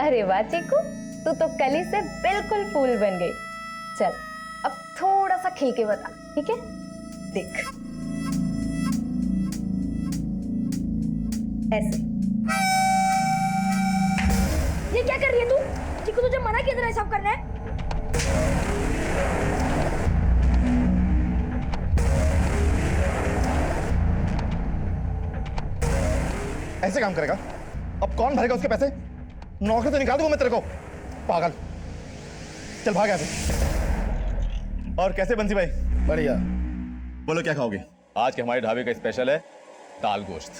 अरे वाह चीकू, तू तो कली से बिल्कुल फूल बन गई। चल अब थोड़ा सा खील के बता, ठीक है? देख ऐसे। ये क्या कर रही है तू? चीकू तुझे मना किया था सब करना है। ऐसे काम करेगा? अब कौन भरेगा उसके पैसे? नौकरी तो निकाल दूंगा मैं तेरे को, पागल। चल भाग ऐसे। और कैसे बंसी भाई? बढ़िया। बोलो क्या खाओगे? आज के हमारे ढाबे का स्पेशल है दाल गोश्त।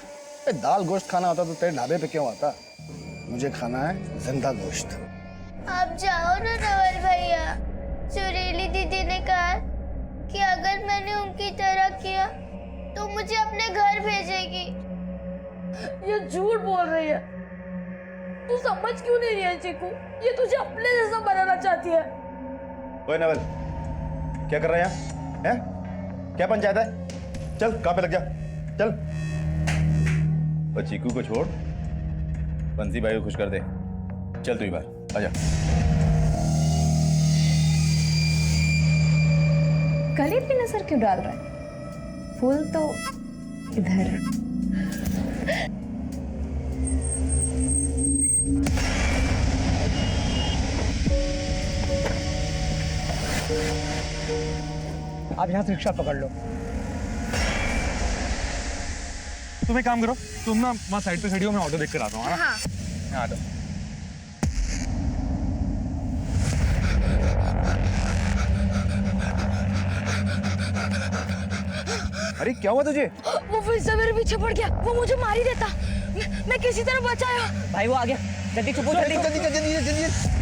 दाल गोश्त खाना होता तो तेरे ढाबे पे क्यों आता? मुझे खाना है जिंदा गोश्त। आप जाओ ना नवल भैया। सुरीली दीदी ने कहा कि अगर मैंने उनकी तरह किया तो मुझे अपने घर भेजेगी। ये झूठ बोल रही है। तू समझ क्यों नहीं रही है चीकू? ये तुझे अपने जैसा बनाना चाहती है। ओए नवल, क्या कर रहा है यहाँ? हैं? क्या पंचायत है? चल काम पे लग जा, चल। और चीकू को छोड़, बंसी भाई को खुश कर दे। चल तू ही बाहर आजा। कली पे नजर क्यों डाल रहा है? फूल तो इधर है। आप यहाँ से रिक्शा पकड़ लो। तुम एक काम करो, तुम ना वहाँ साइड पे खड़ी हो, मैं ऑटो देख कर आता हूँ। हाँ हाँ तो। अरे क्या हुआ तुझे? वो फिर से मेरे पीछे पड़ गया। वो मुझे मार ही देता। मैं किसी तरह बचाया। भाई वो आ गया, जल्दी छुपो, जल्दी जल्दी जल्दी जल्दी।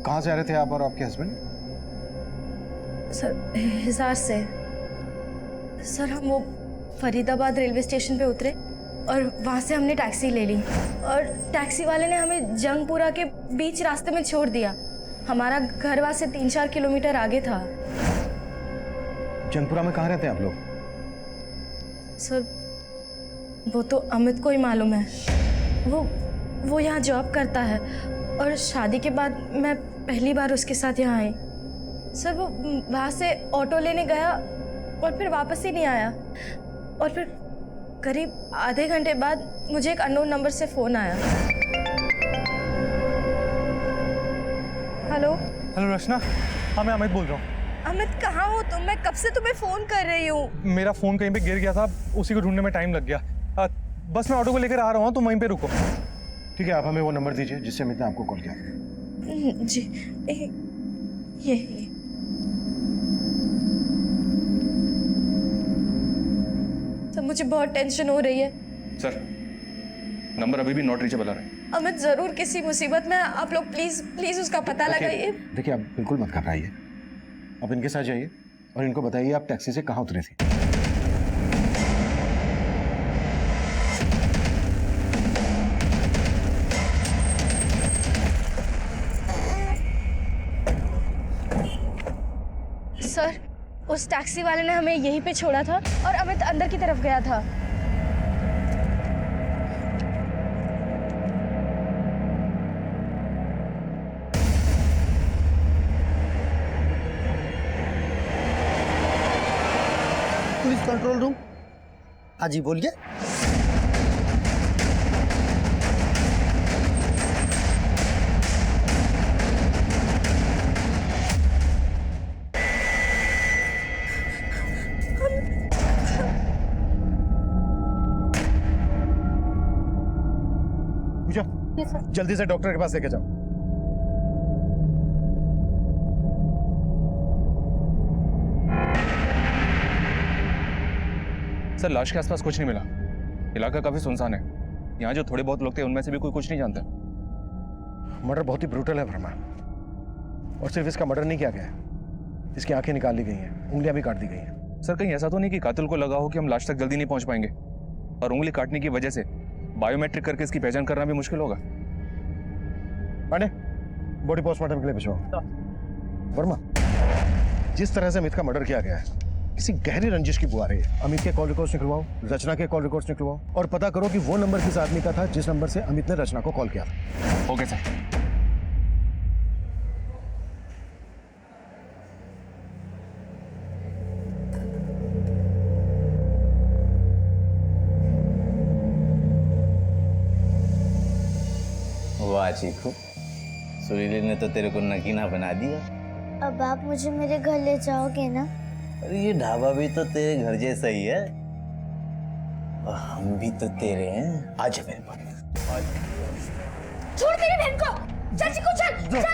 कहाँ से आ रहे थे आप और आपके हस्बैंड? सर हिसार से। सर हम वो फरीदाबाद रेलवे स्टेशन पे उतरे और वहाँ से हमने टैक्सी ले ली और टैक्सी वाले ने हमें जंगपुरा के बीच रास्ते में छोड़ दिया। हमारा घर वहाँ से 3-4 किलोमीटर आगे था। जंगपुरा में कहाँ रहते हैं आप लोग? सर वो तो अमित को ही मालूम है। वो यहाँ जॉब करता है और शादी के बाद मैं पहली बार उसके साथ यहाँ आई। सर वो वहाँ से ऑटो लेने गया और फिर वापस ही नहीं आया। और फिर करीब आधे घंटे बाद मुझे एक अननोन नंबर से फ़ोन आया। हेलो। हेलो रचना, हाँ मैं अमित बोल रहा हूँ। अमित कहाँ हो तुम? मैं कब से तुम्हें फ़ोन कर रही हूँ। मेरा फ़ोन कहीं पे गिर गया था, उसी को ढूंढने में टाइम लग गया। बस मैं ऑटो को लेकर आ रहा हूँ, तुम वहीं पे रुको। ठीक है, आप हमें वो नंबर दीजिए जिससे अमित ने आपको कॉल किया। जी ये सर मुझे बहुत टेंशन हो रही है। सर नंबर अभी भी नॉट रीचेबल आ रहा है। अमित जरूर किसी मुसीबत में। आप लोग प्लीज उसका पता लगाइए। देखिए आप बिल्कुल मत घबराइए, आप इनके साथ जाइए और इनको बताइए आप टैक्सी से कहाँ उतरे थे। सर उस टैक्सी वाले ने हमें यहीं पे छोड़ा था और अमित अंदर की तरफ गया था। Police control room. हाँ जी बोलिए। जल्दी से डॉक्टर के पास लेके जाओ। सर लाश के आसपास कुछ नहीं मिला। इलाका काफी सुनसान है। यहाँ जो थोड़े बहुत लोग थे उनमें से भी कोई कुछ नहीं जानता। मर्डर बहुत ही ब्रूटल है वर्मा, और सिर्फ इसका मर्डर नहीं किया गया है, इसकी आंखें निकाल ली गई हैं, उंगलियां भी काट दी गई हैं। सर कहीं ऐसा तो नहीं कि कातिल को लगा हो कि हम लाश तक जल्दी नहीं पहुंच पाएंगे और उंगली काटने की वजह से बायोमेट्रिक करके इसकी पहचान करना भी मुश्किल होगा। पांडे, बॉडी पोस्टमार्टम के लिए भिजवाओ। वर्मा, जिस तरह से अमित का मर्डर किया गया है, किसी गहरी रंजिश की बुआ रही है। अमित के कॉल रिकॉर्ड्स निकलवाओ, रचना के कॉल रिकॉर्ड्स निकलवाओ और पता करो कि वो नंबर किस आदमी का था जिस नंबर से अमित ने रचना को कॉल किया था। Okay sir. वाह चीकू, सुरीली ने तो तेरे को नगीना बना दिया। अब आप मुझे मेरे घर ले जाओगे ना? अरे ये ढाबा भी तो तेरे घर जैसा ही है और हम भी तो तेरे हैं। आज मेरे पास छोड़ मेरी बहन को। चल चिकू चल चल।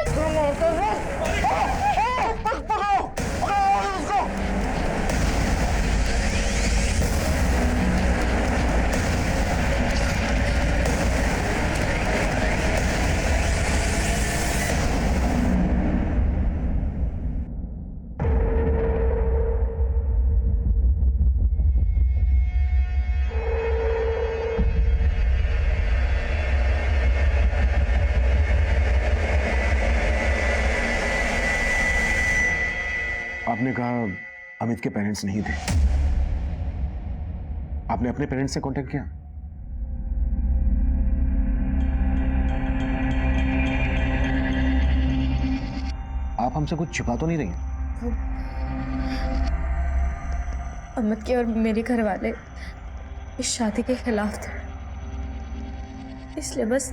आपने कहा अमित के पेरेंट्स नहीं थे, आपने अपने पेरेंट्स से कांटेक्ट किया? आप हमसे कुछ छिपा तो नहीं रही हैं? अमित के और मेरे घर वाले इस शादी के खिलाफ थे, इसलिए बस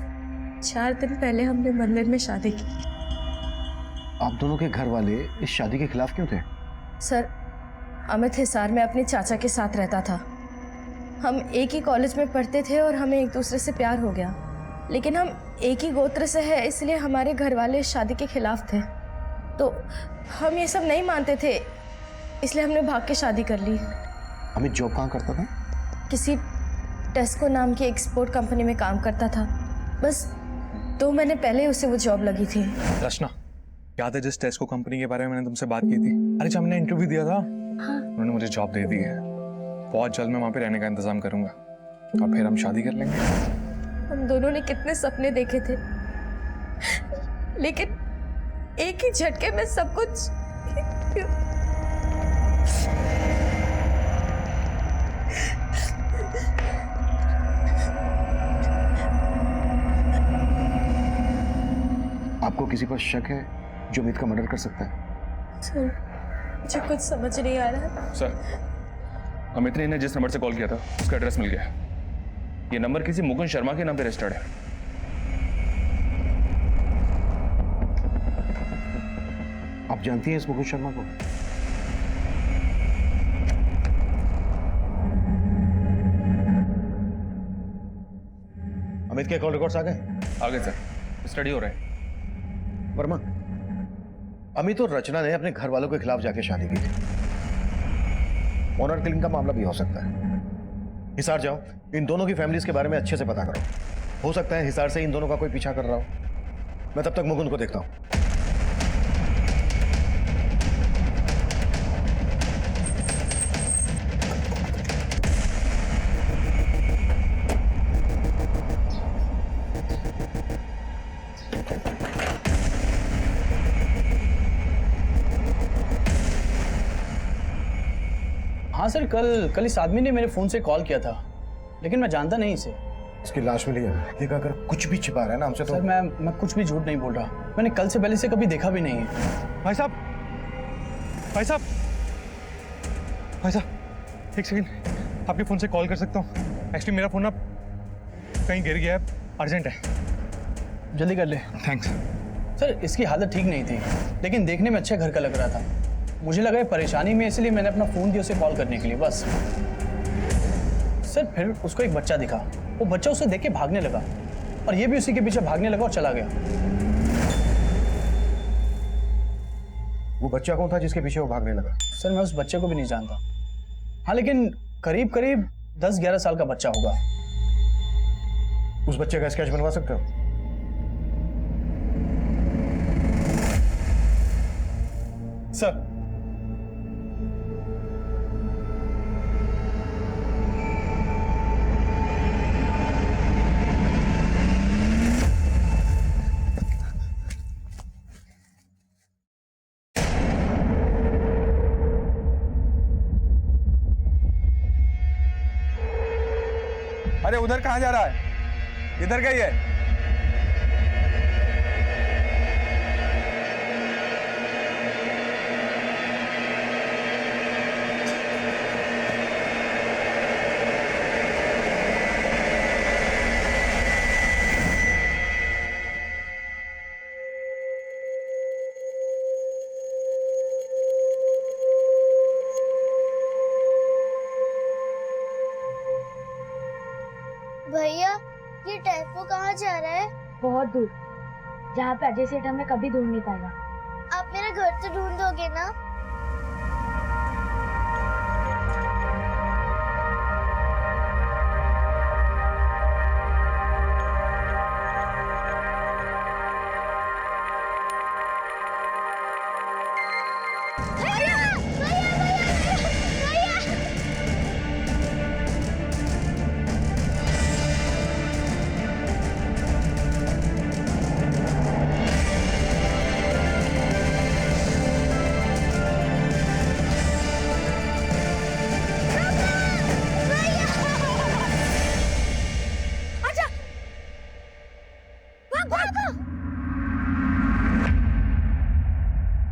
4 दिन पहले हमने मंदिर में शादी की। आप दोनों के घर वाले इस शादी के खिलाफ क्यों थे? सर, अमित हिसार में अपने चाचा के साथ रहता था। हम एक ही कॉलेज में पढ़ते थे और हमें एक दूसरे से प्यार हो गया, लेकिन हम एक ही गोत्र से हैं, इसलिए हमारे घर वाले इस शादी के खिलाफ थे। तो हम ये सब नहीं मानते थे, इसलिए हमने भाग के शादी कर ली। अमित जॉब कहाँ करता था? किसी टेस्को नाम की एक्सपोर्ट कंपनी में काम करता था। बस 2 महीने पहले उसे वो जॉब लगी थी। रचना, याद है जिस टेस्को कंपनी के बारे में मैंने तुमसे बात की थी? अरे जब हमने इंटरव्यू दिया था, उन्होंने मुझे जॉब दे दी है। बहुत जल्द मैं वहाँ पे रहने का इंतजाम करूंगा और फिर हम शादी कर लेंगे। हम दोनों ने कितने सपने देखे थे, लेकिन एक ही झटके में सब कुछ। आपको किसी पर शक है जो अमित का मर्डर कर सकता है? सर, मुझे कुछ समझ नहीं आ रहा है। सर, अमित ने इन्हें जिस नंबर से कॉल किया था उसका एड्रेस मिल गया। ये नंबर किसी मुकुंद शर्मा के नाम पे रजिस्टर्ड है। आप जानती हैं इस मुकुंद शर्मा को? अमित के कॉल रिकॉर्ड्स आ गए? आगे सर, स्टडी हो रहा है। वर्मा, अमित और रचना ने अपने घर वालों के खिलाफ जाके शादी की थी। ऑनर किलिंग का मामला भी हो सकता है। हिसार जाओ, इन दोनों की फैमिलीज के बारे में अच्छे से पता करो। हो सकता है हिसार से इन दोनों का कोई पीछा कर रहा हो। मैं तब तक मुकुंद को देखता हूं। हाँ सर, कल इस आदमी ने मेरे फ़ोन से कॉल किया था, लेकिन मैं जानता नहीं इसे। इसकी लाश मिली है। देख, अगर कुछ भी छिपा रहा है ना हमसे तो। सर मैं कुछ भी झूठ नहीं बोल रहा। मैंने कल से पहले से कभी देखा भी नहीं है। भाई साहब, भाई साहब, भाई साहब, एक सेकंड, आपके फ़ोन से कॉल कर सकता हूँ? एक्चुअली मेरा फ़ोन ना कहीं गिर गया है, अर्जेंट है। जल्दी कर ले। थैंक्स। सर, इसकी हालत ठीक नहीं थी, लेकिन देखने में अच्छा घर का लग रहा था। मुझे लगा ये परेशानी में, इसलिए मैंने अपना फ़ोन दिया उसे कॉल करने के लिए, बस। सर, फिर उसको एक बच्चा दिखा। वो बच्चा उसे देख के भागने लगा और ये भी उसी के पीछे भागने लगा और चला गया। वो बच्चा कौन था जिसके पीछे वो भागने लगा? सर, मैं उस बच्चे को भी नहीं जानता। हाँ, लेकिन करीब 10-11 साल का बच्चा होगा। उस बच्चे का स्केच बनवा सकते हो? सर, अरे उधर कहाँ जा रहा है? इधर गई है। भैया ये टेम्पो कहाँ जा रहा है? बहुत दूर, जहाँ पे अजय सेठ हमें कभी ढूंढ नहीं पाएगा। आप मेरा घर तो ढूंढ दोगे ना?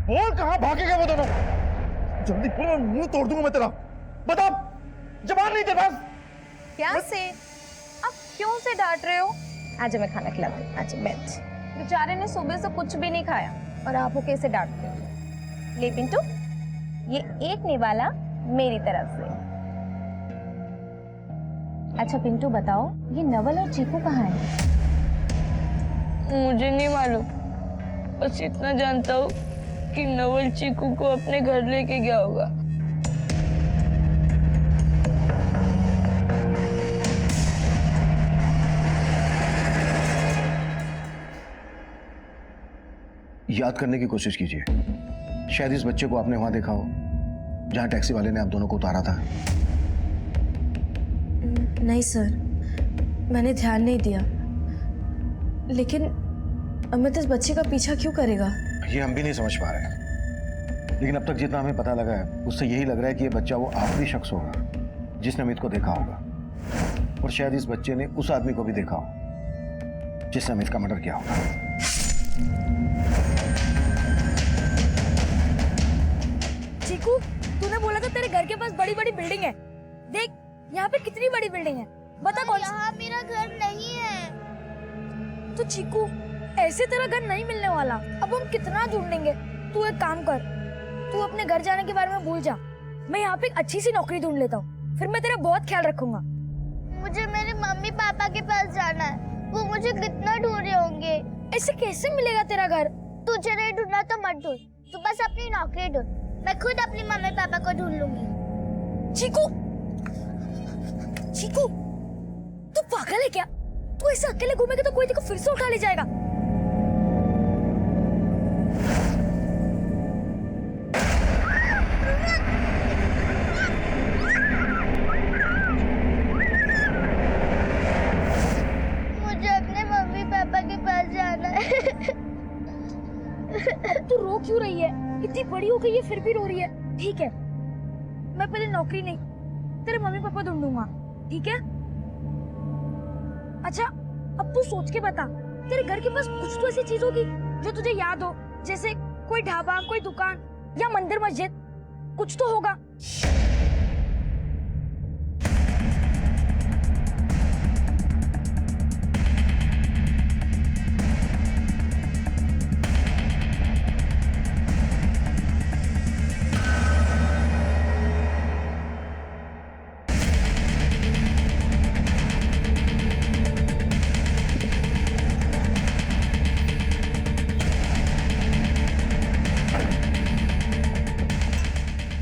बोल कहाँ भागे गए वो दोनों? जल्दी बोल, मुंह तोड़ दूंगा मैं तेरा। बता, जबान नहीं तेरे पास। क्या से? आप क्यों से डांट रहे हो? आज मैं खाना खिलाती हूँ, आज बैठ। बेचारे ने सुबह से कुछ भी नहीं खाया और आप कैसे डांटते हो? ले पिंटू, ये एक निवाला मेरी तरफ से। अच्छा पिंटू बताओ, ये नवल और चीकू कहाँ है? मुझे नहीं मालूम, बस इतना जानता हूँ कि नवल चीकू को अपने घर लेके गया होगा। याद करने की कोशिश कीजिए, शायद इस बच्चे को आपने वहां देखा हो जहां टैक्सी वाले ने आप दोनों को उतारा था। नहीं सर, मैंने ध्यान नहीं दिया। लेकिन अमित इस बच्चे का पीछा क्यों करेगा? ये हम भी नहीं समझ पा रहे, लेकिन अब तक जितना हमें पता लगा है उससे यही लग रहा है कि ये बच्चा वो आखिरी शख्स होगा जिसने अमित को देखा होगा, और शायद इस बच्चे ने उस आदमी को भी देखा हो जिसने अमित का मर्डर किया होगा। चीकू, तूने बोला था तेरे घर के पास बड़ी बड़ी बिल्डिंग है। देख यहाँ पे कितनी बड़ी बिल्डिंग है, बता कौन सी? यहाँ मेरा घर नहीं है। तो चीकू, ऐसे तेरा घर नहीं मिलने वाला। अब हम कितना ढूंढेंगे? तू एक काम कर, तू अपने घर जाने के बारे में भूल जा। मैं यहाँ पे एक अच्छी सी नौकरी ढूंढ लेता हूँ, फिर मैं तेरा बहुत ख्याल रखूंगा। मुझे मेरे मम्मी पापा के पास जाना है, वो मुझे कितना ढूंढ रहे होंगे। ऐसे कैसे मिलेगा तेरा घर? तुझे नहीं ढूंढना तो मत ढूंढ, तू बस अपनी नौकरी ढूंढ, मैं खुद अपनी मम्मी पापा को ढूंढ लूंगी। चीकू, चीकू, तू पागल है क्या? तू ऐसे अकेले घूमेगा तो कोई तेरे को फिर से उठा ले जाएगा। मुझे अपने मम्मी पापा के पास जाना है। तू रो क्यों रही है? इतनी बड़ी हो गई है फिर भी रो रही है। ठीक है, मैं पहले नौकरी नहीं, तेरे मम्मी पापा ढूंढूंगा, ठीक है? अच्छा, अब तू सोच के बता, तेरे घर के पास कुछ तो ऐसी चीज होगी जो तुझे याद हो, जैसे कोई ढाबा, कोई दुकान या मंदिर मस्जिद, कुछ तो होगा।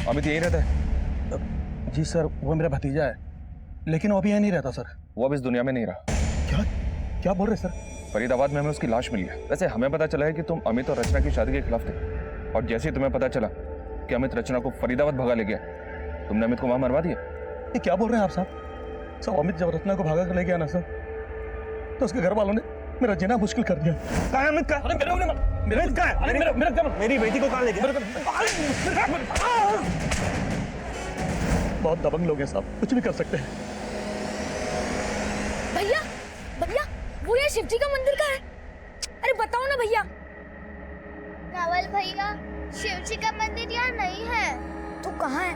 अमित यही रहता है? जी सर, वो मेरा भतीजा है, लेकिन वो अभी यहाँ नहीं रहता सर। वो अब इस दुनिया में नहीं रहा। क्या क्या बोल रहे सर? फरीदाबाद में हमें उसकी लाश मिली है। वैसे हमें पता चला है कि तुम अमित और रचना की शादी के खिलाफ थे, और जैसे ही तुम्हें पता चला कि अमित रचना को फरीदाबाद भगा ले गया, तुमने अमित को वहां मरवा दिया। ये क्या बोल रहे हैं आप साहब? सब अमित जब रचना को भागा कर ले गया ना सर, तो उसके घर वालों ने मेरा जीना मुश्किल कर दिया। कहाँ है अमित? का मेरी बेटी को कहाँ ले गया? बहुत दबंग लोग हैं साहब, कुछ भी कर सकते हैं। वो यहाँ शिवजी का मंदिर का है। अरे बताओ ना भैया। नवल भैया, शिव जी का मंदिर यहाँ नहीं है। तू कहाँ है?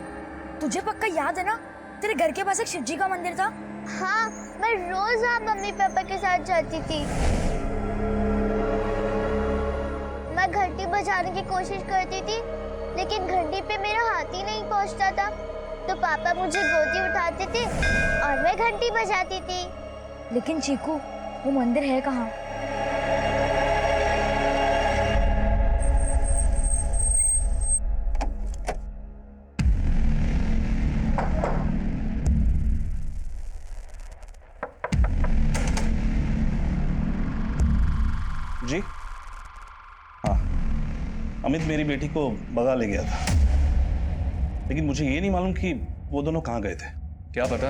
तुझे पक्का याद है ना, तेरे घर के पास एक शिवजी का मंदिर था। हाँ, मैं रोज वहाँ मम्मी पापा के साथ जाती थी। मैं घंटी बजाने की कोशिश करती थी, लेकिन घंटी पे मेरा हाथ ही नहीं पहुँचता था। तो पापा मुझे गोदी उठाते थे और मैं घंटी बजाती थी। लेकिन चीकू, वो मंदिर है कहाँ? जी हाँ, अमित मेरी बेटी को भगा ले गया था, लेकिन मुझे ये नहीं मालूम कि वो दोनों कहाँ गए थे। क्या पता,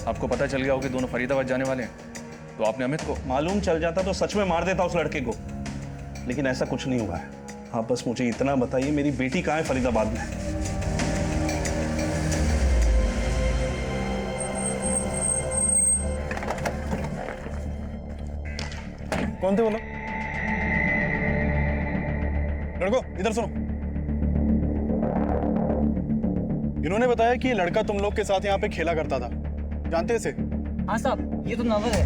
आपको पता चल गया हो कि दोनों फरीदाबाद जाने वाले हैं, तो आपने अमित को? मालूम चल जाता तो सच में मार देता उस लड़के को, लेकिन ऐसा कुछ नहीं हुआ है। आप बस मुझे इतना बताइए, मेरी बेटी कहाँ है फरीदाबाद में? कौन थे वो लोग? लड़को इधर सुनो। इन्होंने बताया कि ये लड़का तुम लोग के साथ यहाँ पे खेला करता था, जानते हैं इसे? हाँ साहब, ये तो नवल है।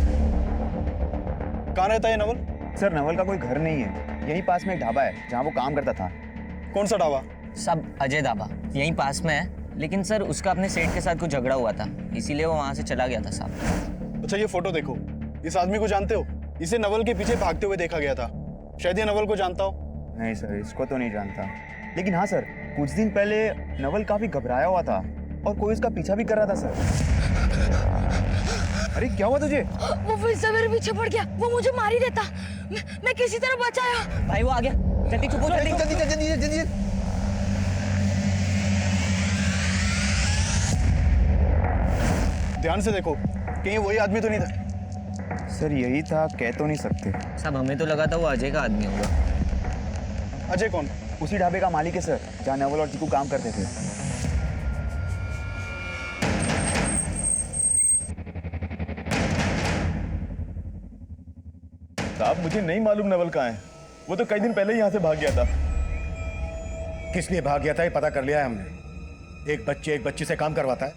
कहाँ रहता है ये नवल? सर नवल का कोई घर नहीं है, यहीं पास में एक ढाबा है जहाँ वो काम करता था। कौन सा ढाबा? सब अजय ढाबा, यहीं पास में है। लेकिन सर उसका अपने सेठ के साथ कुछ झगड़ा हुआ था, इसीलिए वो वहाँ से चला गया था साहब। अच्छा ये फोटो देखो, इस आदमी को जानते हो? इसे नवल के पीछे भागते हुए देखा गया था, शायद ये नवल को जानता हो। नहीं सर, इसको तो नहीं जानता, लेकिन हाँ सर, कुछ दिन पहले नवल काफी घबराया हुआ था और कोई उसका पीछा भी कर रहा था सर। अरे क्या हुआ तुझे? वो फिर से मेरे पीछे पड़ गया, वो मुझे मार ही देता। मैं किसी तरह बचाया। भाई वो आ गया, जल्दी चुप हो, जल्दी जल्दी जल्दी जल्दी जल्दी। ध्यान से देखो, कहीं वही आदमी तो नहीं था? सर यही था, कह तो नहीं सकते साहब, हमें तो लगा था वो अजय का आदमी होगा। अजय कौन? उसी ढाबे का मालिक है सर, जहाँ नवल और चीकू काम करते थे। साहब मुझे नहीं मालूम नवल कहाँ है, वो तो कई दिन पहले ही यहाँ से भाग गया था। किस लिए भाग गया था ये पता कर लिया है हमने। एक बच्चे एक बच्ची से काम करवाता है,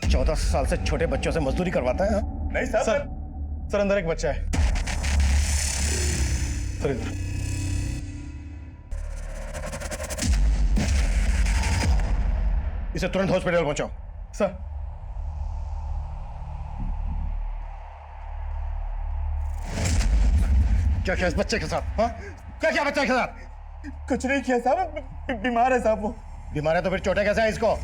14 साल से छोटे बच्चों से मजदूरी करवाता है। नहीं साहब सर अंदर एक बच्चा है। सर इधर इसे तुरंत हॉस्पिटल पहुंचाओ। सर क्या किया इस बच्चे के साथ? हाँ, क्या किया बच्चे के साथ? कुछ नहीं किया साहब, बीमार है साहब वो। बीमार है तो फिर चोटें कैसे है इसको?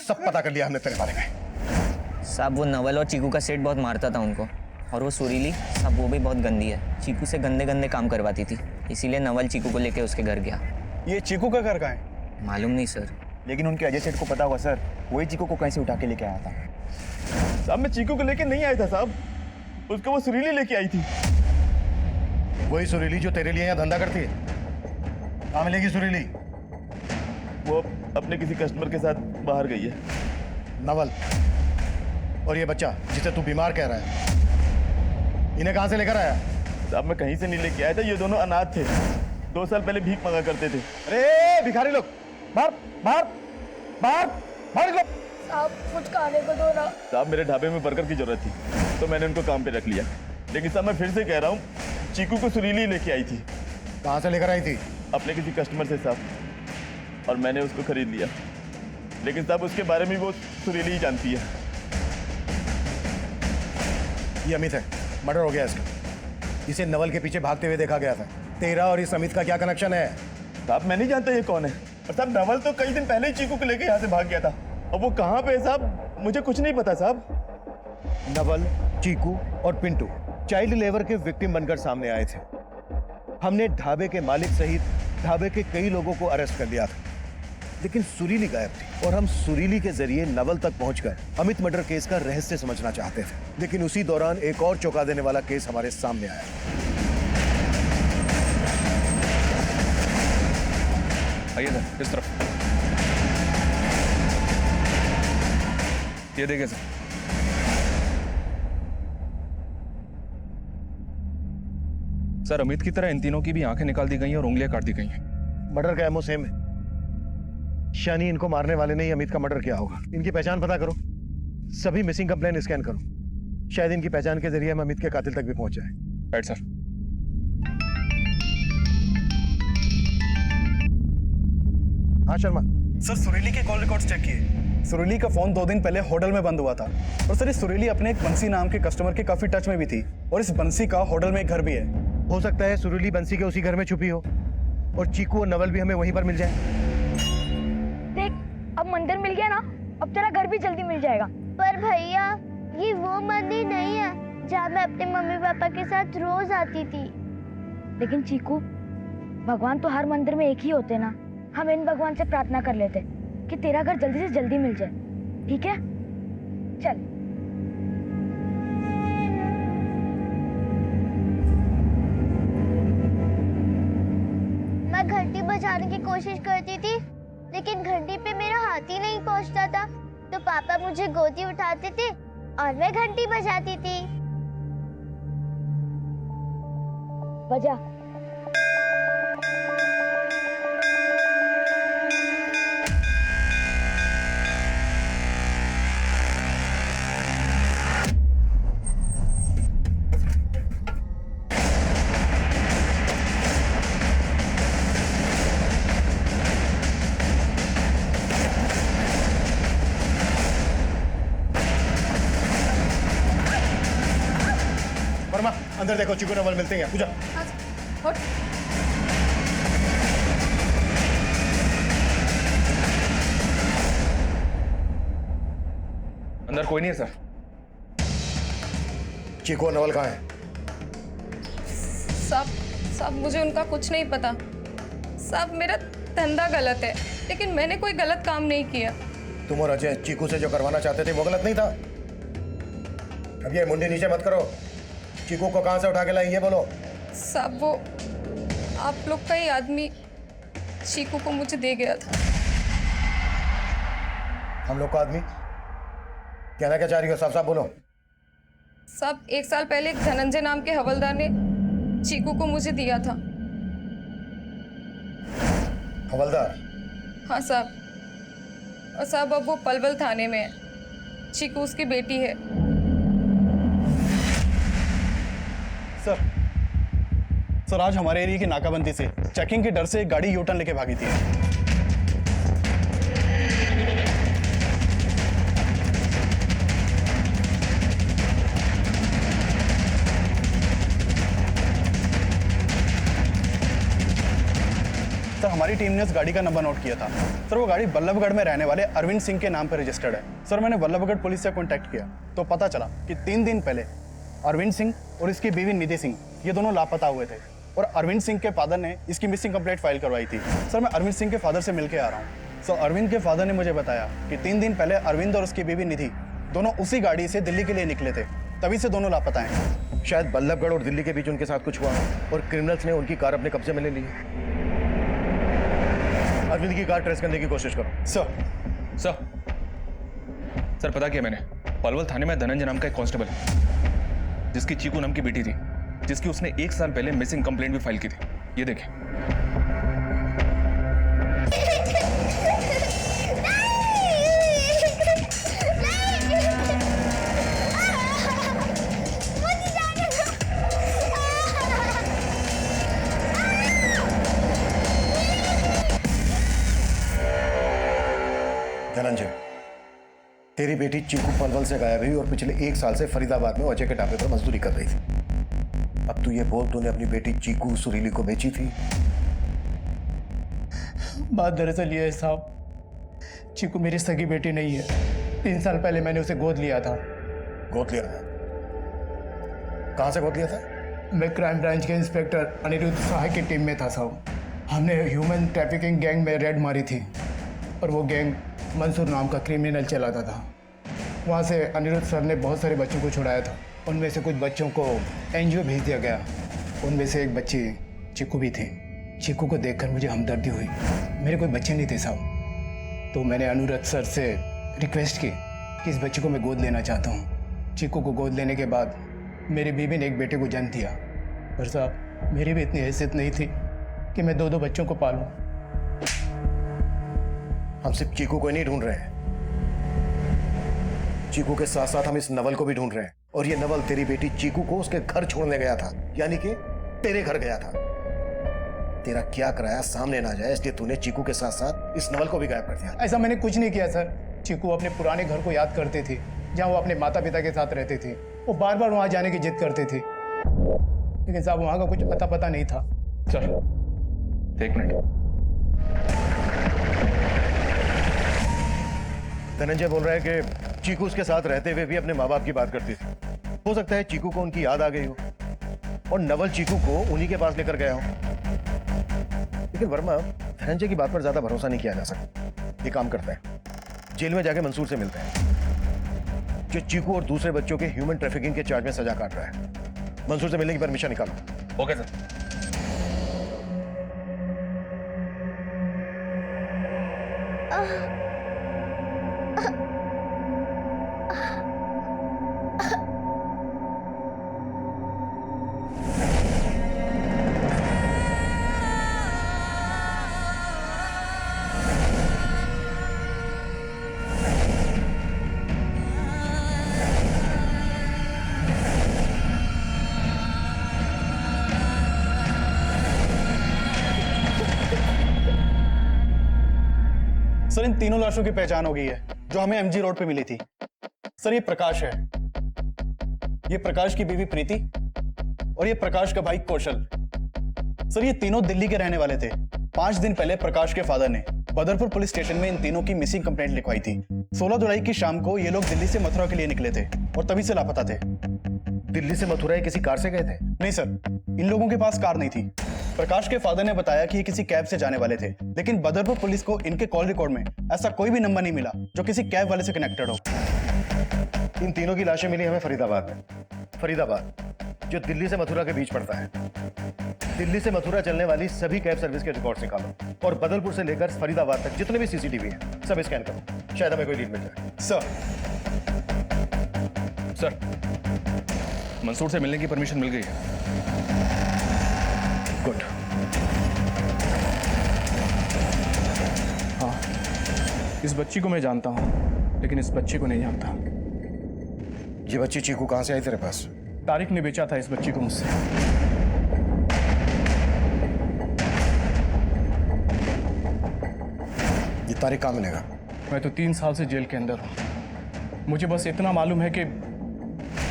सब पता कर लिया हमने तेरे बारे में। साहब वो नवल और चीकू का सेठ बहुत मारता था उनको, और वो सुरीली साहब वो भी बहुत गंदी है, चीकू से गंदे गंदे काम करवाती थी, इसीलिए नवल चीकू को लेके उसके घर गया। ये चीकू का घर कहाँ है? मालूम नहीं सर। लेकिन उनके अजय सेठ को पता होगा सर, वही चीकू को कहीं से उठा के लेके आया था। साहब मैं चीकू को लेके नहीं आया था साहब, उसको वो सुरीली लेके आई थी। वही सुरीली जो तेरे लिए यहाँ धंधा करती है? कहाँ मिलेगी सुरीली? वो अपने किसी कस्टमर के साथ बाहर गई है। नवल और ये बच्चा जिसे तू बीमार कह रहा है, इन्हें कहाँ से लेकर आया? साहब मैं कहीं से नहीं लेके आया था, ये दोनों अनाथ थे, 2 साल पहले भीख मांगा करते थे। अरे भिखारी लोग, बाहर बाहर बाहर बाहर निकलो। आप कुछ खाने को दो ना। साहब मेरे ढाबे में वर्कर की जरूरत थी, तो मैंने उनको काम पे रख लिया। लेकिन साहब मैं फिर से कह रहा हूँ, चीकू को सुरीली लेके आई थी। कहाँ से लेकर आई थी? अपने किसी कस्टमर से साहब, और मैंने उसको खरीद लिया। लेकिन साहब उसके बारे में वो सुरीली ही जानती है। ये अमित है, मर्डर हो गया इसका। इसे नवल के पीछे भागते हुए देखा गया था। तेरा और इस अमित का क्या कनेक्शन है? साहब मैं नहीं जानता ये कौन है, और साहब नवल तो कई दिन पहले ही चीकू को लेके यहाँ से भाग गया था, और वो कहाँ पे है साहब मुझे कुछ नहीं पता साहब। नवल, चीकू और पिंटू चाइल्ड लेबर के विक्टिम बनकर सामने आए थे। हमने ढाबे के मालिक सहित ढाबे के कई लोगों को अरेस्ट कर लिया था, लेकिन सुरीली गायब थी और हम सुरीली के जरिए नवल तक पहुंचकर अमित मर्डर केस का रहस्य समझना चाहते थे। लेकिन उसी दौरान एक और चौंका देने वाला केस हमारे सामने आया। आइए सर, इस तरफ। ये देखिए सर, सर अमित की तरह इन तीनों की भी आंखें निकाल दी गई हैं और उंगलियां काट दी गई हैं। मर्डर का एमओ सेम है। शानी इनको मारने वाले ने ही अमित का मर्डर किया होगा। इनकी पहचान पता करो, सभी मिसिंग कंप्लेन स्कैन करो, शायद इनकी पहचान के जरिए हम अमित के कातिल तक भी पहुंच जाए। Right sir. हाँ शर्मा। सर सुरीली के कॉल रिकॉर्ड्स चेक किए। सुरीली का फोन 2 दिन पहले होटल में बंद हुआ था और सर इस सुरीली अपने एक बंसी नाम के कस्टमर के काफी टच में भी थी और इस बंसी का होटल में एक घर भी है। हो सकता है सुरीली बंसी के उसी घर में छुपी हो और चीकू और नवल भी हमें वहीं पर मिल जाए। देख, अब मंदिर मिल गया ना, अब तेरा घर भी जल्दी मिल जाएगा। पर भैया ये वो मंदिर नहीं है जहाँ मैं अपने मम्मी पापा के साथ रोज आती थी। लेकिन चीकू, भगवान तो हर मंदिर में एक ही होते ना। हम इन भगवान से प्रार्थना कर लेते कि तेरा घर जल्दी से जल्दी मिल जाए, ठीक है? चल। मैं घंटी बजाने की कोशिश करती थी लेकिन घंटी पे मेरा हाथ ही नहीं पहुंचता था, तो पापा मुझे गोदी उठाते थे और मैं घंटी बजाती थी। बजा। वर्मा, अंदर देखो, चीकू नवल मिलते हैं। पूजा। अंदर कोई नहीं है सर। चीकू और नवल कहाँ है? सब मुझे उनका कुछ नहीं पता। सब मेरा धंधा गलत है, लेकिन मैंने कोई गलत काम नहीं किया। तुम और अजय चीकू से जो करवाना चाहते थे वो गलत नहीं था? अब ये मुंडी नीचे मत करो। चीकू को कहाँ से उठा के लाई ये बोलो। सब वो आप लोग का ही आदमी चीकू को मुझे दे गया था। हम लोग का आदमी? कहना क्या चाह रही हो? साफ साफ बोलो। सब 1 साल पहले एक धनंजय नाम के हवलदार ने चीकू को मुझे दिया था। हवलदार? हाँ साहब, और साहब अब वो पलवल थाने में है। चीकू उसकी बेटी है। सर आज हमारे एरिया की नाकाबंदी से चेकिंग के डर से एक गाड़ी यूटर्न लेके भागी थी। सर हमारी टीम ने उस गाड़ी का नंबर नोट किया था। सर वो गाड़ी बल्लभगढ़ में रहने वाले अरविंद सिंह के नाम पर रजिस्टर्ड है। सर मैंने बल्लभगढ़ पुलिस से कांटेक्ट किया तो पता चला कि 3 दिन पहले अरविंद सिंह और इसकी बीवी निधि सिंह ये दोनों लापता हुए थे और अरविंद सिंह के फादर ने इसकी मिसिंग कंप्लेंट फाइल करवाई थी। सर मैं अरविंद सिंह के फादर से मिलके आ रहा हूँ। सर अरविंद के फादर ने मुझे बताया कि 3 दिन पहले अरविंद और उसकी बीवी निधि दोनों उसी गाड़ी से दिल्ली के लिए निकले थे, तभी से दोनों लापता हैं। शायद बल्लभगढ़ और दिल्ली के बीच उनके साथ कुछ हुआ और क्रिमिनल्स ने उनकी कार अपने कब्जे में ले ली। अरविंद की कार ट्रेस करने की कोशिश करो। सर पता किया मैंने, पलवल थाने में धनंजय नाम का एक कांस्टेबल है जिसकी चीकू नाम की बेटी थी, जिसकी उसने 1 साल पहले मिसिंग कंप्लेंट भी फाइल की थी। ये देखें। धनंजय, तेरी बेटी चीकू पलवल से गायब हुई और पिछले 1 साल से फरीदाबाद में अजय के ढाबे पर मजदूरी कर रही थी। अब तू ये बोल, तूने अपनी बेटी चीकू सुरीली को बेची थी? बात दरअसल ये है साहब, चीकू मेरी सगी बेटी नहीं है। 3 साल पहले मैंने उसे गोद लिया था। गोद लिया था? कहाँ से गोद लिया था? मैं क्राइम ब्रांच के इंस्पेक्टर अनिरुद्ध सहाय की टीम में था साहब। हमने ह्यूमन ट्रैफिकिंग गैंग में रेड मारी थी और वो गैंग मंसूर नाम का क्रिमिनल चलाता था। वहाँ से अनिरुद्ध सर ने बहुत सारे बच्चों को छुड़ाया था। उनमें से कुछ बच्चों को एनजीओ भेज दिया गया। उनमें से एक बच्ची चीकू भी थी। चीकू को देखकर मुझे हमदर्दी हुई। मेरे कोई बच्चे नहीं थे साहब, तो मैंने अनिरुद्ध सर से रिक्वेस्ट की कि इस बच्चे को मैं गोद लेना चाहता हूँ। चीकू को गोद लेने के बाद मेरी बीवी ने एक बेटे को जन्म दिया। पर साहब मेरी भी इतनी हैसियत नहीं थी कि मैं 2 बच्चों को पालूं। हम सिर्फ चीकू को ही नहीं ढूंढ रहे हैं, चीकू के साथ साथ हम इस नवल को भी ढूंढ रहे हैं। और ये नवल तेरी बेटी चीकू को उसके घर छोड़ने गया था, यानी कि तेरे घर गया था। तेरा क्या कराया सामने ना जाए, इसलिए तूने चीकू के साथ साथ इस नवल को भी गायब कर दिया। ऐसा मैंने कुछ नहीं किया सर। चीकू अपने पुराने घर को याद करते थे, जहाँ वो अपने माता पिता के साथ रहते थे। वो बार बार वहाँ जाने की जिद करते थे, लेकिन साहब वहाँ का कुछ अता पता नहीं था। सर, एक मिनट। धनंजय बोल रहा है कि चीकू उसके साथ रहते हुए भी अपने माँ बाप की बात करती थी। हो सकता है चीकू को उनकी याद आ गई हो और नवल चीकू को उन्हीं के पास लेकर गया हो। लेकिन वर्मा, धनंजय की बात पर ज्यादा भरोसा नहीं किया जा सकता। ये काम करता है, जेल में जाके मंसूर से मिलते हैं, जो चीकू और दूसरे बच्चों के ह्यूमन ट्रैफिकिंग के चार्ज में सजा काट रहा है। मंसूर से मिलने की परमिशन निकालो। Okay sir. सर, इन तीनों लाशों की पहचान हो गई है, जो हमें एमजी रोड पे मिली थी। सर, ये प्रकाश है, ये प्रकाश की बीवी प्रीति और ये प्रकाश का भाई कौशल। सर, ये तीनों दिल्ली के रहने वाले थे। 5 दिन पहले प्रकाश के फादर ने बदरपुर पुलिस स्टेशन में इन तीनों की मिसिंग कंप्लेंट लिखवाई थी। 16 जुलाई की शाम को ये लोग दिल्ली से मथुरा के लिए निकले थे और तभी से लापता थे। दिल्ली से मथुरा किसी कार से गए थे? नहीं सर, इन लोगों के पास कार नहीं थी। प्रकाश के फादर ने बताया कि ये किसी कैब से जाने वाले थे, लेकिन बदरपुर पुलिस को इनके कॉल रिकॉर्ड में ऐसा कोई भी नंबर नहीं मिला जो किसी कैब वाले से कनेक्टेड हो। इन तीनों की लाशें मिली हमें फरीदाबाद में। फरीदाबाद जो दिल्ली से मथुरा के बीच पड़ता है। दिल्ली से मथुरा चलने वाली सभी कैब सर्विस के रिकॉर्ड निकालो और बदलपुर से लेकर फरीदाबाद तक जितने भी सीसीटीवी हैं सब स्कैन करो, शायद हमें कोई लीड मिल जाए। सर, मंसूर से मिलने की परमिशन मिल गई है। गुड। हाँ, इस बच्ची को मैं जानता हूँ, लेकिन इस बच्चे को नहीं जानता। ये बच्ची चीकू कहाँ से आई तेरे पास? तारिक ने बेचा था इस बच्ची को मुझसे। ये तारिक कहाँ मिलेगा? मैं तो 3 साल से जेल के अंदर हूँ। मुझे बस इतना मालूम है कि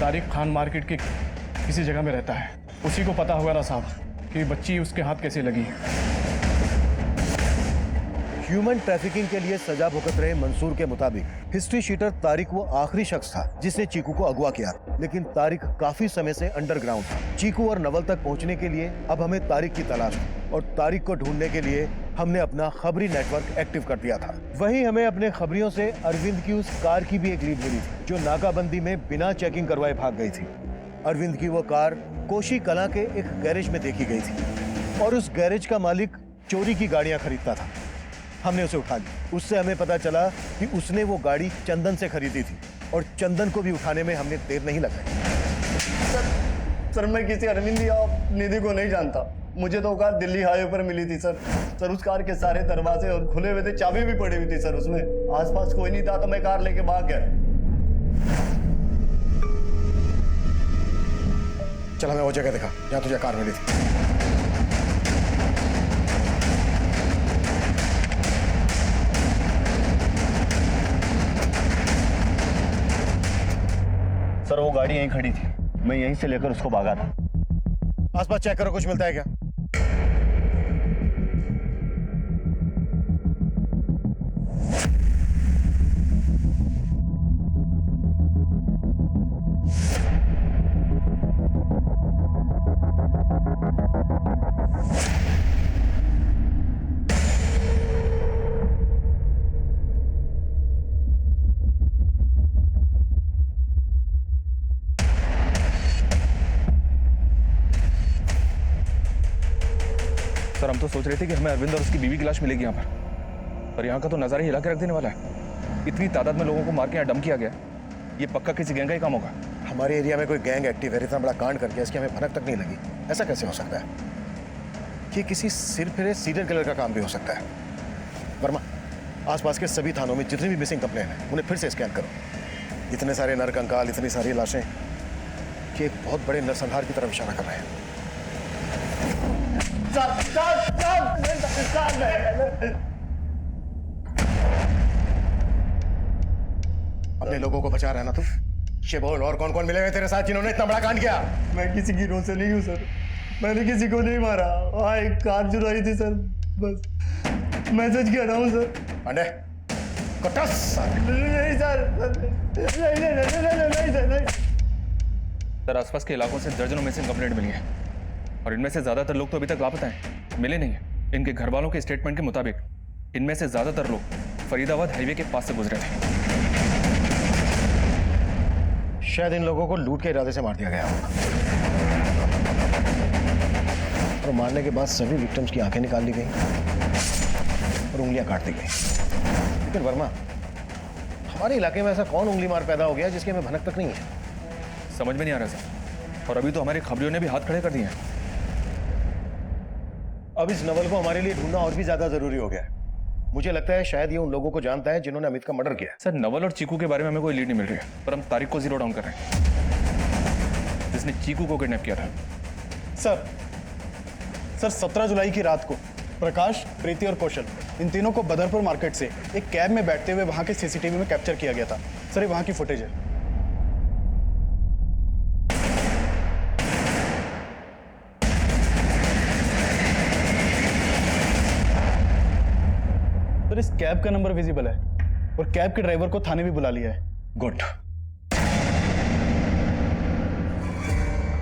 तारिक खान मार्केट की किसी जगह में रहता है। उसी को पता होगा ना साहब कि बच्ची उसके हाथ कैसे लगी। ह्यूमन ट्रैफिकिंग के लिए सजा भुगत रहे मंसूर के मुताबिक हिस्ट्री शीटर तारिक वो आखिरी शख्स था जिसने चीकू को अगवा किया, लेकिन तारिक काफी समय से अंडरग्राउंड था। चीकू और नवल तक पहुंचने के लिए अब हमें तारिक की तलाश है और तारिक को ढूंढने के लिए हमने अपना खबरी नेटवर्क एक्टिव कर दिया था। वहीं हमें अपने खबरियों से अरविंद की उस कार की भी एक लीड मिली जो नाकाबंदी में बिना चेकिंग करवाए भाग गई थी। अरविंद की वो कार कोशी कला के एक गैरेज में देखी गई थी और उस गैरेज का मालिक चोरी की गाड़ियां खरीदता था। हमने उसे उठा लिया। उससे हमें पता चला कि उसने वो गाड़ी चंदन से खरीदी थी और चंदन को भी उठाने में हमने देर नहीं लगाई। सर, मैं किसी अरविंद या निधि को नहीं जानता। मुझे तो कार दिल्ली हाईवे पर मिली थी सर। उस कार के सारे दरवाजे और खुले हुए थे, चाबी भी पड़ी हुई थी सर। उसमें आसपास कोई नहीं था तो मैं कार लेके भाग गया। चल हमें वो जगह दिखा जहाँ तुझे कार मिली थी। सर, वो गाड़ी यहीं खड़ी थी, मैं यहीं से लेकर उसको भागा था। आसपास चेक करो, कुछ मिलता है क्या? सर, हम तो सोच रहे थे कि हमें अरविंद और उसकी बीवी की लाश मिलेगी यहाँ पर यहाँ का तो नजारा हिला के रख देने वाला है। इतनी तादाद में लोगों को मार के यहाँ डंप किया गया। ये पक्का किसी गैंग का ही काम होगा। हमारे एरिया में कोई गैंग एक्टिव है, इतना बड़ा कांड कर गया, इसकी हमें भनक तक नहीं लगी। ऐसा कैसे हो सकता है? ये किसी सिर फिरे सीरियल किलर का काम भी हो सकता है। वर्मा, आसपास के सभी थानों में जितनी भी मिसिंग कंप्लेन है उन्हें फिर से स्कैन करो। इतने सारे नरकंकाल, इतनी सारी लाशें कि एक बहुत बड़े नरसंहार की तरफ इशारा कर रहे हैं। अपने लोगों को बचा रहा है ना तू? ये बोल, और कौन कौन मिले हुए तेरे साथ जिन्होंने इतना बड़ा कांड किया? मैं किसी की रोह से नहीं हूँ सर, मैंने किसी को नहीं मारा। हाँ, एक कार चुराई थी सर, बस। मैं सच कह रहा हूँ सर। पांडे, कटस! नहीं सर, नहीं। सर, आसपास के इलाकों से दर्जनों मिसिंग कंप्लेंट मिली है और इनमें से ज्यादातर लोग तो अभी तक लापता हैं, मिले नहीं है। इनके घर वालों के स्टेटमेंट के मुताबिक इनमें से ज्यादातर लोग फरीदाबाद हाईवे के पास से गुजरे थे। शायद इन लोगों को लूट के इरादे से मार दिया गया होगा और मारने के बाद सभी विक्टिम्स की आंखें निकाल ली गई और उंगलियां काट दी गई। लेकिन वर्मा, हमारे इलाके में ऐसा कौन उंगली मार पैदा हो गया जिसकी हमें भनक तक नहीं है? समझ में नहीं आ रहा सर, और अभी तो हमारे खबरियों ने भी हाथ खड़े कर दिए हैं। अब इस नवल को हमारे लिए ढूंढना और भी ज्यादा जरूरी हो गया है। मुझे लगता है शायद ये उन लोगों को जानता है जिन्होंने अमित का मर्डर किया। सर, नवल और चीकू के बारे में हमें कोई लीड नहीं मिल रही है, पर हम तारीख को जीरो डाउन कर रहे हैं, जिसने चीकू को किडनैप किया था। सर 17 जुलाई की रात को प्रकाश, प्रीति और कौशल, इन तीनों को बदरपुर मार्केट से एक कैब में बैठते हुए वहां के सीसीटीवी में कैप्चर किया गया था। सर, ये वहां की फुटेज है। सर, इस कैब का नंबर विजिबल है और कैब के ड्राइवर को थाने भी बुला लिया है। गुड।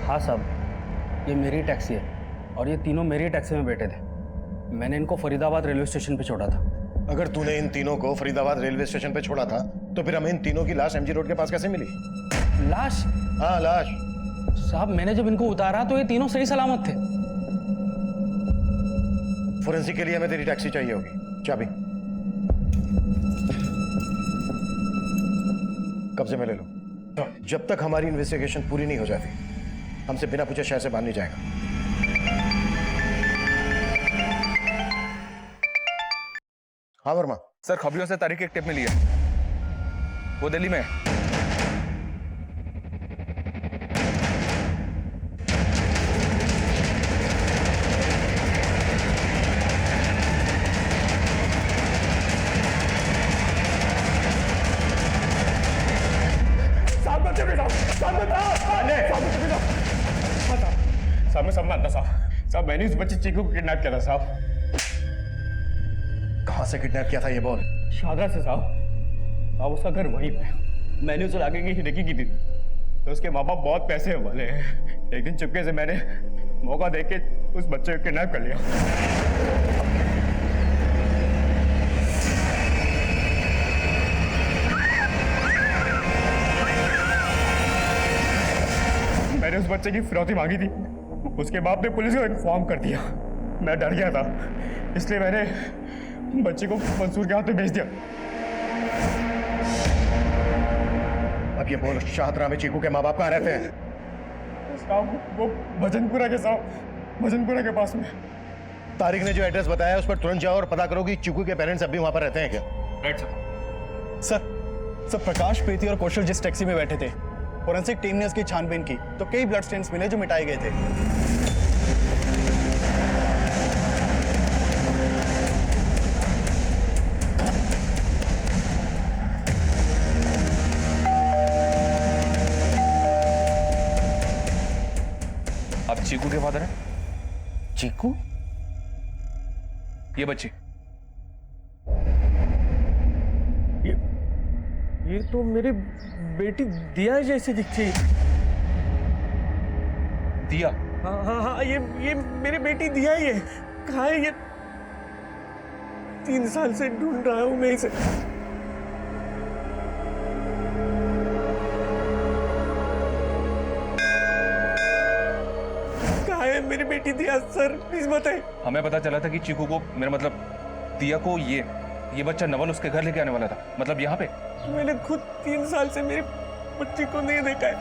हाँ साहब, ये मेरी टैक्सी है और ये तीनों मेरी टैक्सी में बैठे थे। मैंने इनको फरीदाबाद रेलवे स्टेशन पे छोड़ा था। अगर तूने इन तीनों को फरीदाबाद रेलवे स्टेशन पे छोड़ा था तो फिर हमें इन तीनों की लाश एमजी रोड के पास कैसे मिली? लाश? हाँ, लाश। साहब, मैंने जब इनको उतारा तो ये तीनों सही सलामत थे। फोरेंसिक के लिए हमें तेरी टैक्सी चाहिए होगी। चाबी कब्जे में ले लो। जब तक हमारी इन्वेस्टिगेशन पूरी नहीं हो जाती हमसे बिना पूछे शहर से बाहर नहीं जाएगा। हाँ वर्मा। सर, खबरियों से तारीख की एक टिप मिली है, वो दिल्ली में है। साहब, मैंने उस बच्चे चीकू को किडनैप किया था साहब। कहां से किडनैप किया था ये बोल? शादरा से साहब। अब उसका घर वहीं पे। मैंने उसे आगे की हिडकी की थी तो उसके माँ बाप बहुत पैसे वाले हैं। एक दिन चुपके से मैंने मौका देख के उस बच्चे को किडनैप कर लिया। मैंने उस बच्चे की फिरौती मांगी थी, उसके बाप ने पुलिस को इन्फॉर्म कर दिया। मैं डर गया था, इसलिए मैंने बच्चे को मंसूर के हाथ में भेज दिया। अब ये बोल, शाहदरा में चीकू के माँ बाप कहाँ रहते हैं? साहब, वो भजनपुरा के साहब, भजनपुरा के पास में। तारिक ने जो एड्रेस बताया उस पर तुरंत जाओ और पता करो कि चीकू के पेरेंट्स अभी वहां पर रहते हैं क्या? राइट सर, प्रकाश, प्रीति और कौशल जिस टैक्सी में बैठे थे, फोरेंसिक टीम ने उसकी छानबीन की तो कई ब्लड स्टेन्स मिले जो मिटाए गए थे। आप चीकू के फादर हैं? चीकू? ये बच्ची। ये तो मेरी बेटी दिया जैसी दिखती है। दिया? हाँ हाँ हाँ, ये मेरी बेटी दिया ही है। कहाँ है ये? 3 साल से ढूंढ रहा हूँ मैं इसे। कहाँ है मेरी बेटी दिया? सर प्लीज बताइए। हमें पता चला था कि चीकू को, मेरा मतलब दिया को, ये बच्चा नवल उसके घर लेके आने वाला था, मतलब यहाँ पे। मैंने खुद 3 साल से मेरी बच्ची को नहीं देखा है।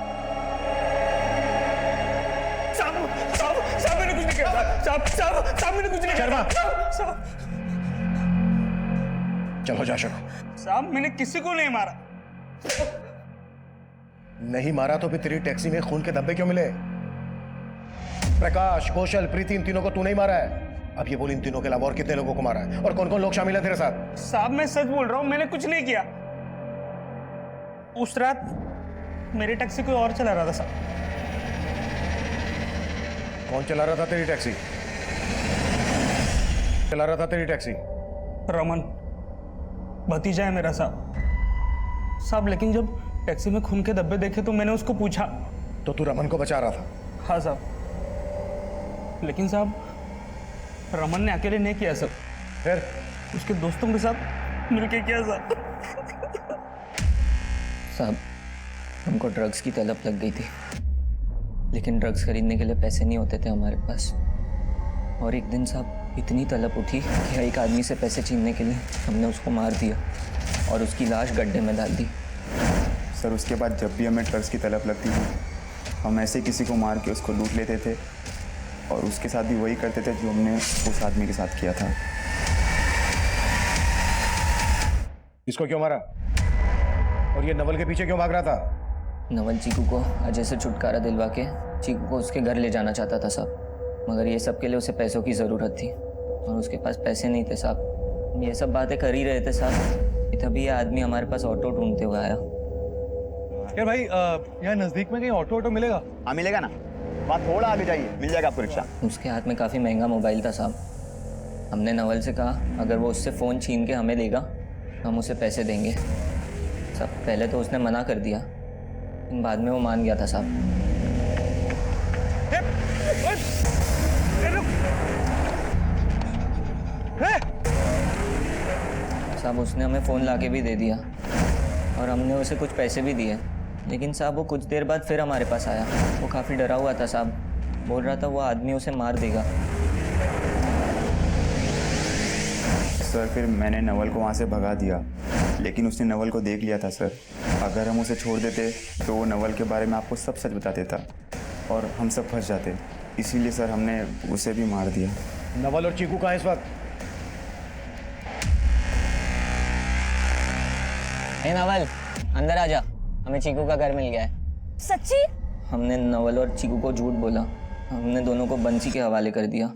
साहब मैंने कुछ नहीं शर्मा। किया साहब। चलो जा शर्मा। साहब मैंने किसी को नहीं मारा। नहीं मारा तो फिर तेरी टैक्सी में खून के धब्बे क्यों मिले? प्रकाश, कौशल, प्रीति, इन तीनों को तू नहीं मारा है। अब ये बोल, इन तीनों के अलावा और कितने लोगों को मारा है और कौन कौन लोग शामिल है तेरे साथ? साहब मैं सच बोल रहा हूँ, मैंने कुछ नहीं किया। उस रात मेरी टैक्सी कोई और चला रहा था साहब। कौन चला रहा था तेरी टैक्सी? चला रहा था तेरी टैक्सी? रमन, भतीजा है मेरा साहब। लेकिन जब टैक्सी में खून के धब्बे देखे तो मैंने उसको पूछा। तो तू रमन को बचा रहा था? हाँ साहब, लेकिन साहब रमन ने अकेले नहीं किया सब, फिर उसके दोस्तों के साथ मिलके किया साहब। साहब हमको ड्रग्स की तलब लग गई थी, लेकिन ड्रग्स खरीदने के लिए पैसे नहीं होते थे हमारे पास। और एक दिन साहब इतनी तलब उठी कि एक आदमी से पैसे छीनने के लिए हमने उसको मार दिया और उसकी लाश गड्ढे में डाल दी। सर उसके बाद जब भी हमें ड्रग्स की तलब लगती थी हम ऐसे किसी को मार के उसको लूट लेते थे और उसके साथ भी वही करते थे जो हमने उस आदमी के साथ किया था। इसको क्यों मारा? और ये नवल के पीछे क्यों भाग रहा था? नवल चीकू को अजय से छुटकारा दिलवा के चीकू को उसके घर ले जाना चाहता था साहब, मगर ये सब के लिए उसे पैसों की ज़रूरत थी और उसके पास पैसे नहीं थे साहब। ये सब बातें कर ही रहे थे साहब, तभी ये आदमी हमारे पास ऑटो ढूंढते हुए आया। यार भाई यहाँ नज़दीक में कहीं ऑटो मिलेगा? हाँ मिलेगा ना, वहाँ थोड़ा आगे जाइए, मिल जाएगा आपको रिक्शा। उसके हाथ में काफ़ी महंगा मोबाइल था साहब। हमने नवल से कहा अगर वो उससे फ़ोन छीन के हमें देगा तो हम उसे पैसे देंगे। सब पहले तो उसने मना कर दिया, लेकिन बाद में वो मान गया था साहब। साहब उसने हमें फ़ोन लाके भी दे दिया और हमने उसे कुछ पैसे भी दिए, लेकिन साहब वो कुछ देर बाद फिर हमारे पास आया। वो काफ़ी डरा हुआ था साहब, बोल रहा था वो आदमी उसे मार देगा। सर फिर मैंने नवल को वहाँ से भगा दिया, लेकिन उसने नवल को देख लिया था सर। अगर हम उसे छोड़ देते तो वो नवल के बारे में आपको सब सच बता देता और हम सब फंस जाते। इसीलिए सर हमने उसे भी मार दिया। नवल और चीकू कहाँ है इस वक्त? हे नवल, अंदर आ जा, हमें चीकू का घर मिल गया है। सच्ची? हमने नवल और चीकू को झूठ बोला, हमने दोनों को बंसी के हवाले कर दिया।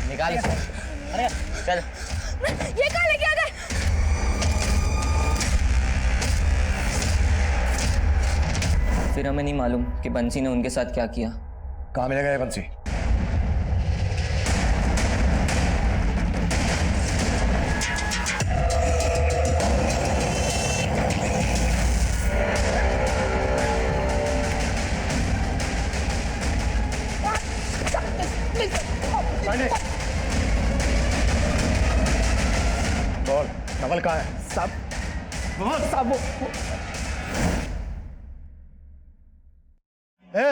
निकाल इसे। अरे चल। ये कहाँ लेके आ गए? फिर हमें नहीं मालूम कि बंसी ने उनके साथ क्या किया। कहाँ मिलेगा ये बंसी? बोल, नवल कहाँ है? साहब ए,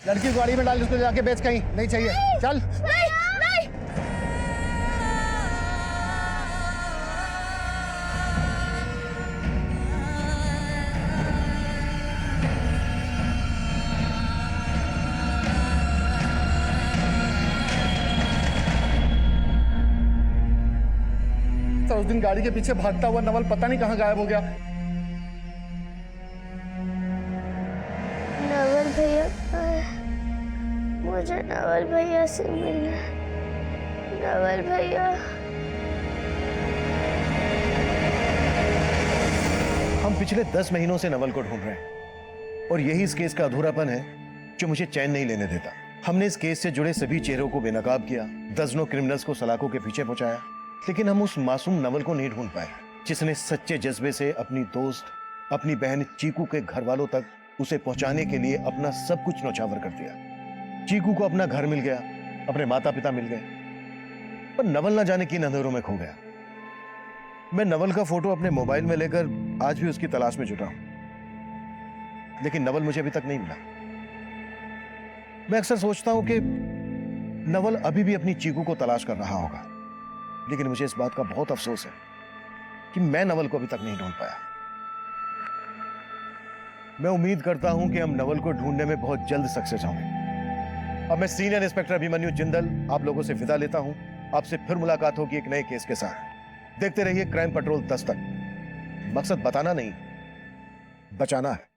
लड़की को गाड़ी में डाल, उसको जाके बेच, कहीं नहीं चाहिए। चल। नहीं, नहीं। सर उस दिन गाड़ी के पीछे भागता हुआ नवल पता नहीं कहाँ गायब हो गया। नवल भैया, मुझे नवल भैया से मिलना। नवल भैया। हम पिछले 10 महीनों से नवल को ढूंढ रहे हैं और यही इस केस का अधूरापन है जो मुझे चैन नहीं लेने देता। हमने इस केस से जुड़े सभी चेहरों को बेनकाब किया, दर्जनों क्रिमिनल्स को सलाखों के पीछे पहुंचाया, लेकिन हम उस मासूम नवल को नहीं ढूंढ पाए जिसने सच्चे जज्बे से अपनी दोस्त, अपनी बहन चीकू के घर वालों तक उसे पहुंचाने के लिए अपना सब कुछ न्यौछावर कर दिया। चीकू को अपना घर मिल गया, अपने माता पिता मिल गए, पर नवल न जाने किन अंधेरों में खो गया। मैं नवल का फोटो अपने मोबाइल में लेकर आज भी उसकी तलाश में जुटा हूं, लेकिन नवल मुझे अभी तक नहीं मिला। मैं अक्सर सोचता हूं कि नवल अभी भी अपनी चीकू को तलाश कर रहा होगा, लेकिन मुझे इस बात का बहुत अफसोस है कि मैं नवल को अभी तक नहीं ढूंढ पाया। मैं उम्मीद करता हूं कि हम नवल को ढूंढने में बहुत जल्द सक्सेस होंगे। अब मैं सीनियर इंस्पेक्टर अभिमन्यु जिंदल आप लोगों से विदा लेता हूं। आपसे फिर मुलाकात होगी एक नए केस के साथ। देखते रहिए क्राइम पेट्रोल 10 तक। मकसद बताना नहीं, बचाना है।